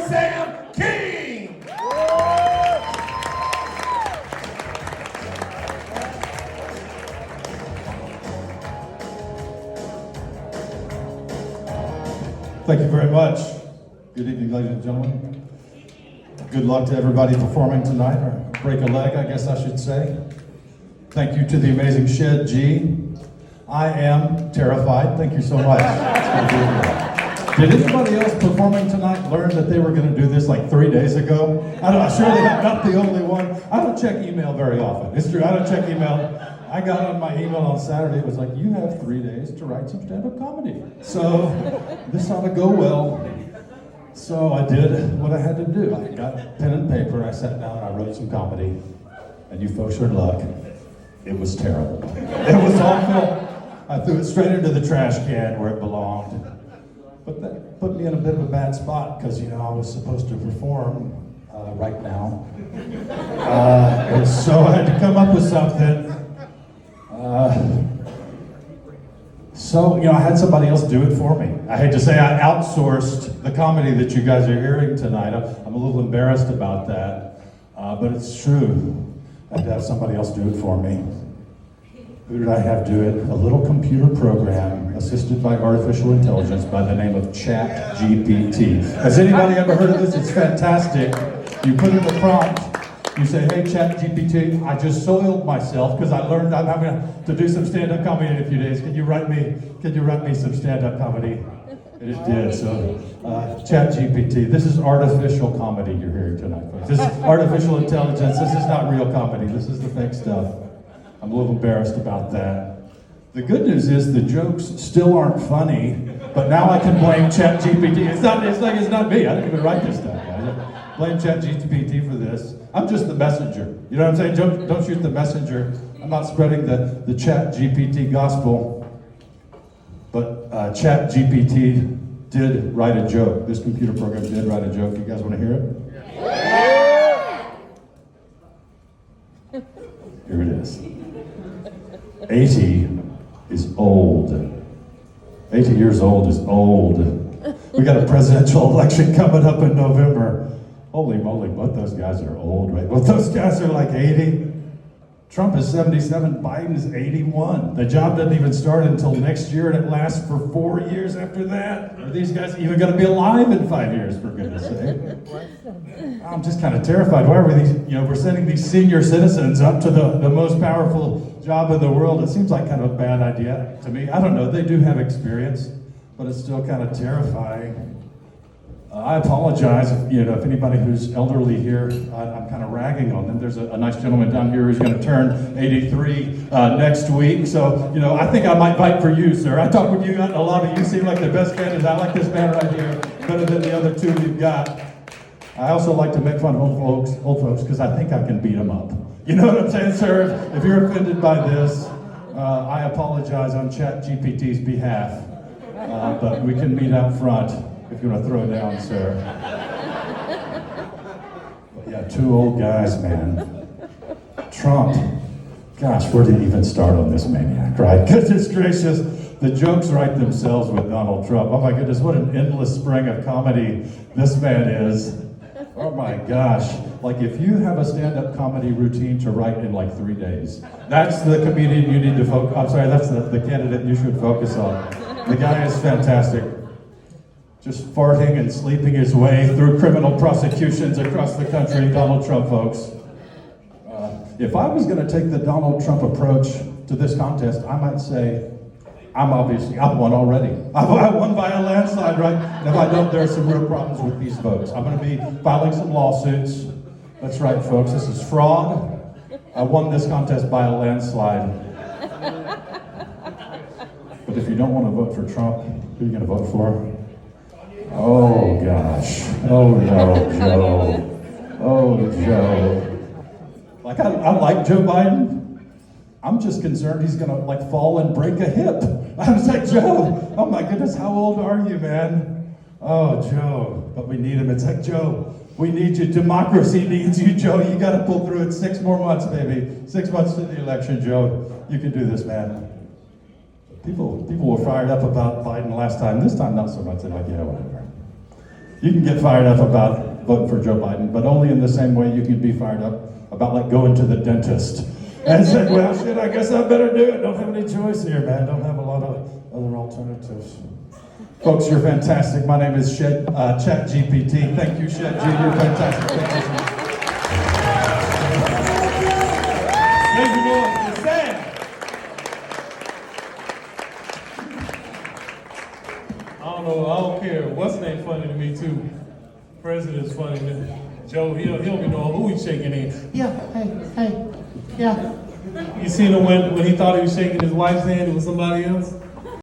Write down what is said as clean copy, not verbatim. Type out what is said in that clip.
Sam King. Thank you very much. Good evening, ladies and gentlemen. Good luck to everybody performing tonight, or break a leg, I guess I should say. Thank you to the amazing Shed G. I am terrified. Thank you so much. It's good to be here. Did anybody else performing tonight learn that they were going to do this like 3 days ago? I'm surely not the only one. I don't check email very often. It's true, I don't check email. I got on my email on Saturday. It was like, you have 3 days to write some stand-up comedy. So this ought to go well. So I did what I had to do. I got pen and paper. I sat down. I wrote some comedy. And you folks are in luck. It was terrible. It was awful. I threw it straight into the trash can where it belonged. But that put me in a bit of a bad spot because, you know, I was supposed to perform right now. And so I had to come up with something. So, you know, I had somebody else do it for me. I hate to say I outsourced the comedy that you guys are hearing tonight. I'm a little embarrassed about that, but it's true. I had to have somebody else do it for me. Who did I have do it? A little computer program assisted by artificial intelligence by the name of ChatGPT. Has anybody ever heard of this? It's fantastic. You put in the prompt. You say, hey, ChatGPT, I just soiled myself because I learned I'm having to do some stand-up comedy in a few days. Can you write me some stand-up comedy? And it did. So, ChatGPT, this is artificial comedy you're hearing tonight, folks. This is artificial intelligence. This is not real comedy. This is the fake stuff. I'm a little embarrassed about that. The good news is the jokes still aren't funny, but now I can blame ChatGPT. It's not me. I didn't even write this stuff, guys. Blame ChatGPT for this. I'm just the messenger. You know what I'm saying? Don't shoot the messenger. I'm not spreading the ChatGPT gospel. But ChatGPT did write a joke. This computer program did write a joke. You guys want to hear it? Yeah. Here it is. 80 is old. 80 years old is old. We got a presidential election coming up in November. Holy moly, both those guys are old, right? Both those guys are like 80. Trump is 77, Biden is 81. The job doesn't even start until next year, and it lasts for 4 years after that. Are these guys even going to be alive in 5 years, for goodness sake? I'm just kind of terrified. Why are we're sending these senior citizens up to the most powerful job in the world? It seems like kind of a bad idea to me. I don't know, they do have experience, but it's still kind of terrifying. I apologize if anybody who's elderly here, I'm kind of ragging on them. There's a nice gentleman down here who's going to turn 83 next week. So, I think I might fight for you, sir. I talked with you a lot of you seem like the best candidates. I like this man right here better than the other two we've got. I also like to make fun of old folks because I think I can beat them up. You know what I'm saying, sir? If you're offended by this, I apologize on ChatGPT's behalf. But we can meet out front. If you want to throw it down, sir. But yeah, two old guys, man. Trump. Gosh, where did he even start on this maniac, right? Goodness gracious. The jokes write themselves with Donald Trump. Oh my goodness, what an endless spring of comedy this man is. Oh my gosh. Like if you have a stand-up comedy routine to write in like 3 days, that's the comedian you need to focus on. I'm sorry, that's the candidate you should focus on. The guy is fantastic. Just farting and sleeping his way through criminal prosecutions across the country, Donald Trump, folks. If I was going to take the Donald Trump approach to this contest, I might say, I've won already. I won by a landslide, right? And if I don't, there are some real problems with these votes. I'm going to be filing some lawsuits. That's right, folks. This is fraud. I won this contest by a landslide. But if you don't want to vote for Trump, who are you going to vote for? Oh, gosh. Oh, no, Joe. Oh, Joe. Like, I like Joe Biden. I'm just concerned he's going to, fall and break a hip. I was like, Joe, oh, my goodness, how old are you, man? Oh, Joe, but we need him. It's like, Joe, we need you. Democracy needs you, Joe. You got to pull through it. 6 more months, baby. 6 months to the election, Joe. You can do this, man. People were fired up about Biden last time. This time, not so much. They're like, yeah, whatever. You can get fired up about voting for Joe Biden, but only in the same way you can be fired up about like going to the dentist. And say, well, shit, I guess I better do it. Don't have any choice here, man. Don't have a lot of other alternatives. Folks, you're fantastic. My name is ChatGPT. Thank you, Chat G. You're fantastic. Thank you, Lord. It's sad. I don't care. What's his name funny to me too? President's funny to me. Joe, he'll be knowing who he's shaking in. Yeah, hey, yeah. You seen him when he thought he was shaking his wife's hand, it was somebody else?